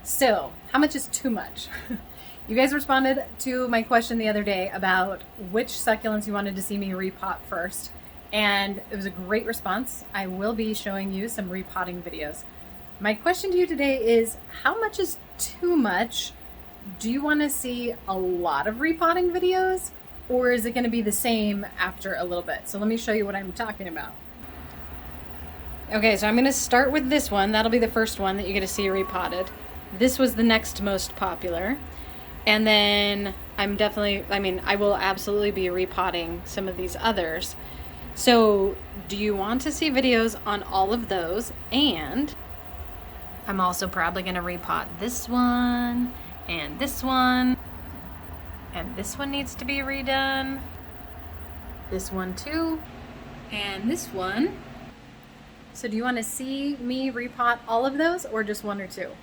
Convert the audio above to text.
So, how much is too much? You guys responded to my question the other day about which succulents you wanted to see me repot first, and it was a great response. I will be showing you some repotting videos. My question to you today is, how much is too much? Do you want to see a lot of repotting videos, or is it going to be the same after a little bit? So let me show you what I'm talking about. Okay, so I'm going to start with this one. That'll be the first one that you get to see repotted. This was the next most popular. And then I will absolutely be repotting some of these others. So do you want to see videos on all of those? And I'm also probably going to repot this one, and this one, and this one needs to be redone. This one too, and this one. So do you want to see me repot all of those, or just one or two?